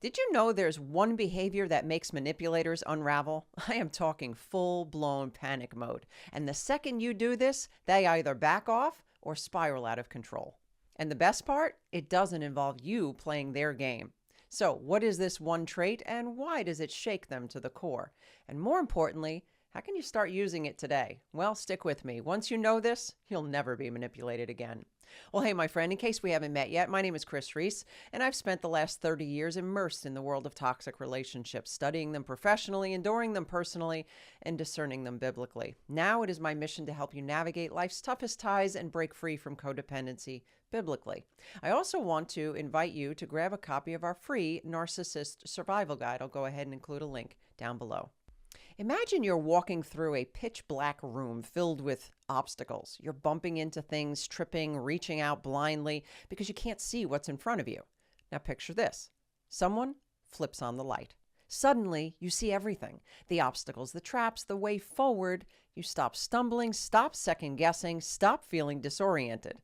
Did you know there's one behavior that makes manipulators unravel? I am talking full-blown panic mode. And the second you do this, they either back off or spiral out of control. And the best part, it doesn't involve you playing their game. So what is this one trait and why does it shake them to the core? And more importantly, how can you start using it today? Well, stick with me. Once you know this, you'll never be manipulated again. Well, hey, my friend, in case we haven't met yet, my name is Kris Reece, and I've spent the last 30 years immersed in the world of toxic relationships, studying them professionally, enduring them personally, and discerning them biblically. Now it is my mission to help you navigate life's toughest ties and break free from codependency biblically. I also want to invite you to grab a copy of our free Narcissist Survival Guide. I'll go ahead and include a link down below. Imagine you're walking through a pitch black room filled with obstacles. You're bumping into things, tripping, reaching out blindly because you can't see what's in front of you. Now picture this. Someone flips on the light. Suddenly, you see everything. The obstacles, the traps, the way forward. You stop stumbling, stop second guessing, stop feeling disoriented.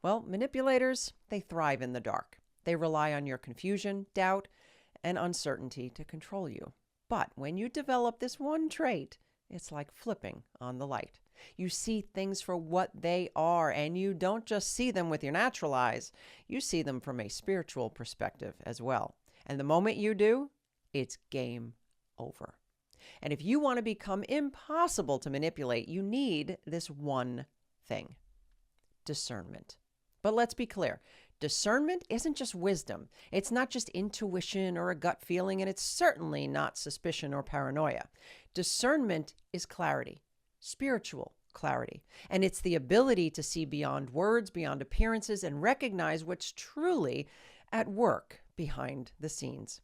Well, manipulators, they thrive in the dark. They rely on your confusion, doubt, and uncertainty to control you. But when you develop this one trait, it's like flipping on the light. You see things for what they are, and you don't just see them with your natural eyes. You see them from a spiritual perspective as well. And the moment you do, it's game over. And if you want to become impossible to manipulate, you need this one thing: discernment. But let's be clear. Discernment isn't just wisdom. It's not just intuition or a gut feeling, and it's certainly not suspicion or paranoia. Discernment is clarity, spiritual clarity, and it's the ability to see beyond words, beyond appearances, and recognize what's truly at work behind the scenes.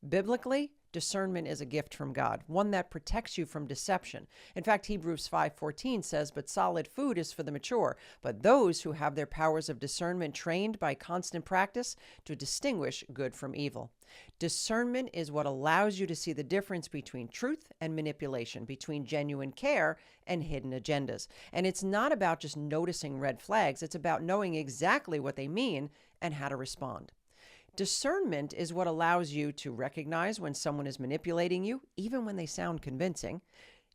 Biblically, discernment is a gift from God, one that protects you from deception. In fact, Hebrews 5:14 says, "But solid food is for the mature, but those who have their powers of discernment trained by constant practice to distinguish good from evil." Discernment is what allows you to see the difference between truth and manipulation, between genuine care and hidden agendas. And it's not about just noticing red flags. It's about knowing exactly what they mean and how to respond. Discernment is what allows you to recognize when someone is manipulating you, even when they sound convincing.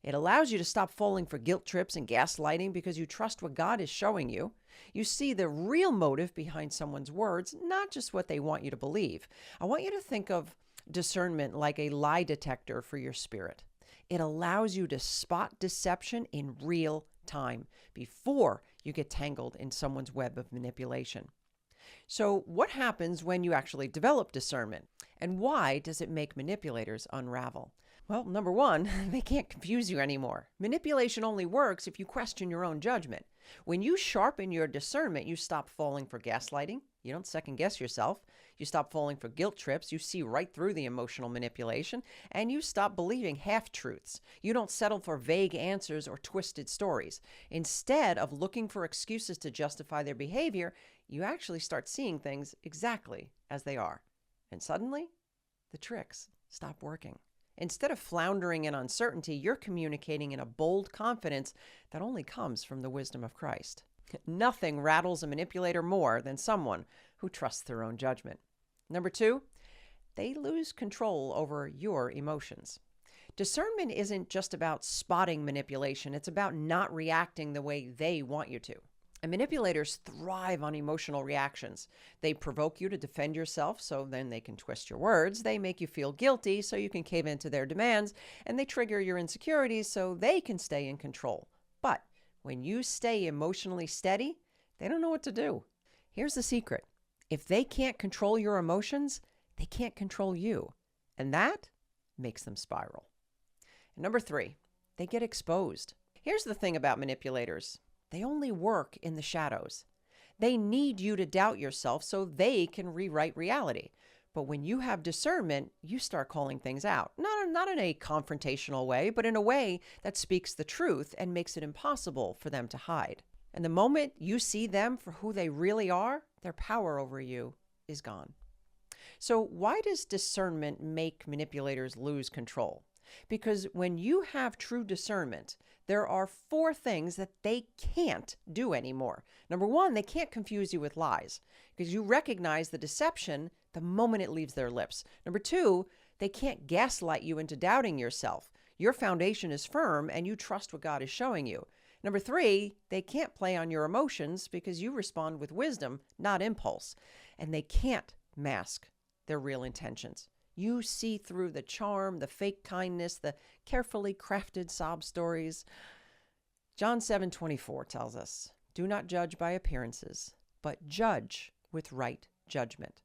It allows you to stop falling for guilt trips and gaslighting because you trust what God is showing you. You see the real motive behind someone's words, not just what they want you to believe. I want you to think of discernment like a lie detector for your spirit. It allows you to spot deception in real time before you get tangled in someone's web of manipulation. So what happens when you actually develop discernment? And why does it make manipulators unravel? Well, number one, they can't confuse you anymore. Manipulation only works if you question your own judgment. When you sharpen your discernment, you stop falling for gaslighting. You don't second guess yourself. You stop falling for guilt trips. You see right through the emotional manipulation, and you stop believing half-truths. You don't settle for vague answers or twisted stories. Instead of looking for excuses to justify their behavior, you actually start seeing things exactly as they are. And suddenly, the tricks stop working. Instead of floundering in uncertainty, you're communicating in a bold confidence that only comes from the wisdom of Christ. Nothing rattles a manipulator more than someone who trusts their own judgment. Number two, they lose control over your emotions. Discernment isn't just about spotting manipulation. It's about not reacting the way they want you to. And manipulators thrive on emotional reactions. They provoke you to defend yourself, so then they can twist your words. They make you feel guilty, so you can cave into their demands. And they trigger your insecurities, so they can stay in control. But when you stay emotionally steady, they don't know what to do. Here's the secret. If they can't control your emotions, they can't control you. And that makes them spiral. And number three, they get exposed. Here's the thing about manipulators. They only work in the shadows. They need you to doubt yourself so they can rewrite reality. But when you have discernment, you start calling things out. Not in a confrontational way, but in a way that speaks the truth and makes it impossible for them to hide. And the moment you see them for who they really are, their power over you is gone. So why does discernment make manipulators lose control? Because when you have true discernment, there are 4 things that they can't do anymore. Number one, they can't confuse you with lies because you recognize the deception the moment it leaves their lips. Number two, they can't gaslight you into doubting yourself. Your foundation is firm and you trust what God is showing you. Number three, they can't play on your emotions because you respond with wisdom, not impulse. And they can't mask their real intentions. You see through the charm, the fake kindness, the carefully crafted sob stories. John 7:24 tells us, "Do not judge by appearances, but judge with right judgment."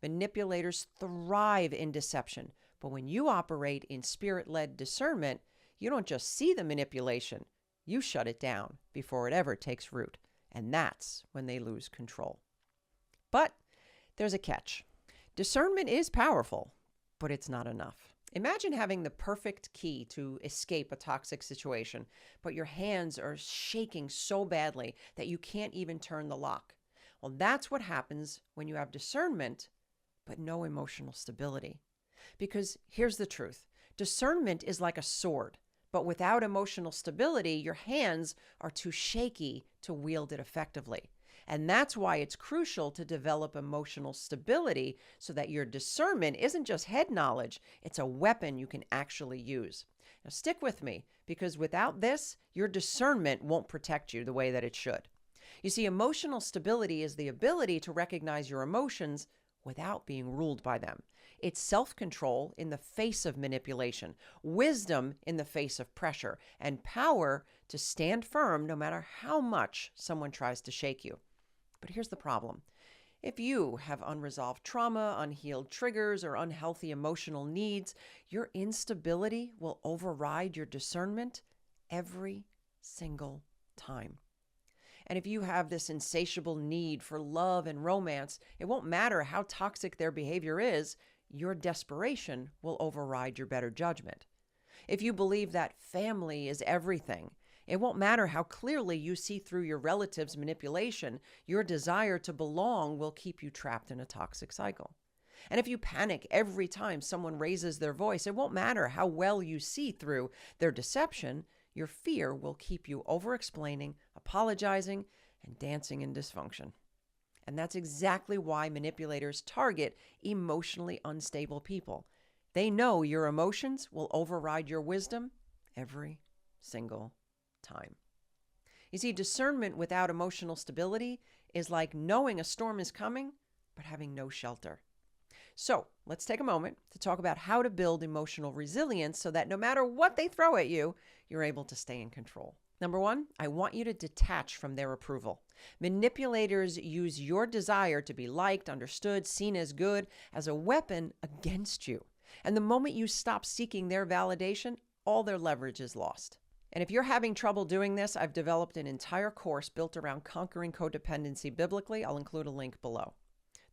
Manipulators thrive in deception, but when you operate in spirit-led discernment, you don't just see the manipulation, you shut it down before it ever takes root. And that's when they lose control. But there's a catch. Discernment is powerful, but it's not enough. Imagine having the perfect key to escape a toxic situation, but your hands are shaking so badly that you can't even turn the lock. Well, that's what happens when you have discernment, but no emotional stability. Because here's the truth. Discernment is like a sword, but without emotional stability, your hands are too shaky to wield it effectively. And that's why it's crucial to develop emotional stability so that your discernment isn't just head knowledge, it's a weapon you can actually use. Now stick with me, because without this, your discernment won't protect you the way that it should. You see, emotional stability is the ability to recognize your emotions without being ruled by them. It's self-control in the face of manipulation, wisdom in the face of pressure, and power to stand firm no matter how much someone tries to shake you. But here's the problem. If you have unresolved trauma, unhealed triggers, or unhealthy emotional needs, your instability will override your discernment every single time. And if you have this insatiable need for love and romance, it won't matter how toxic their behavior is, your desperation will override your better judgment. If you believe that family is everything, it won't matter how clearly you see through your relatives' manipulation, your desire to belong will keep you trapped in a toxic cycle. And if you panic every time someone raises their voice, it won't matter how well you see through their deception, your fear will keep you over-explaining, apologizing, and dancing in dysfunction. And that's exactly why manipulators target emotionally unstable people. They know your emotions will override your wisdom every single time. You see, discernment without emotional stability is like knowing a storm is coming, but having no shelter. So let's take a moment to talk about how to build emotional resilience so that no matter what they throw at you, you're able to stay in control. Number one, I want you to detach from their approval. Manipulators use your desire to be liked, understood, seen as good as a weapon against you. And the moment you stop seeking their validation, all their leverage is lost. And if you're having trouble doing this, I've developed an entire course built around conquering codependency biblically. I'll include a link below.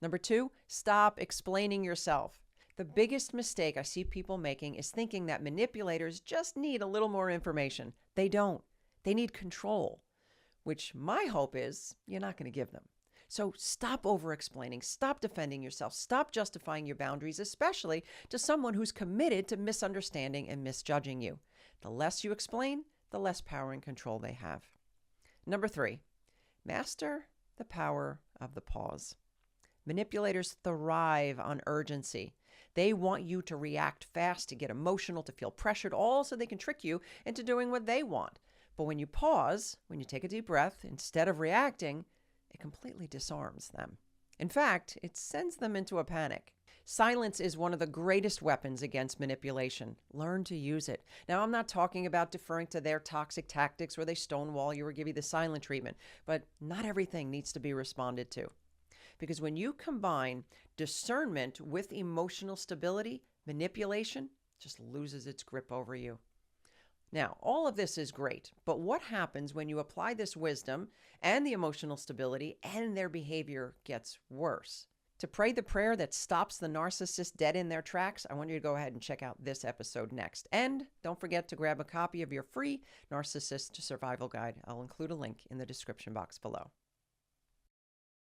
Number two, stop explaining yourself. The biggest mistake I see people making is thinking that manipulators just need a little more information. They don't. They need control, which my hope is you're not going to give them. So stop over-explaining, stop defending yourself, stop justifying your boundaries, especially to someone who's committed to misunderstanding and misjudging you. The less you explain, the less power and control they have. Number three, master the power of the pause. Manipulators thrive on urgency. They want you to react fast, to get emotional, to feel pressured, all so they can trick you into doing what they want. But when you pause, when you take a deep breath, instead of reacting, it completely disarms them. In fact, it sends them into a panic. Silence is one of the greatest weapons against manipulation. Learn to use it. Now, I'm not talking about deferring to their toxic tactics where they stonewall you or give you the silent treatment, but not everything needs to be responded to. Because when you combine discernment with emotional stability, manipulation just loses its grip over you. Now, all of this is great, but what happens when you apply this wisdom and the emotional stability and their behavior gets worse? To pray the prayer that stops the narcissist dead in their tracks, I want you to go ahead and check out this episode next. And don't forget to grab a copy of your free Narcissist Survival Guide. I'll include a link in the description box below.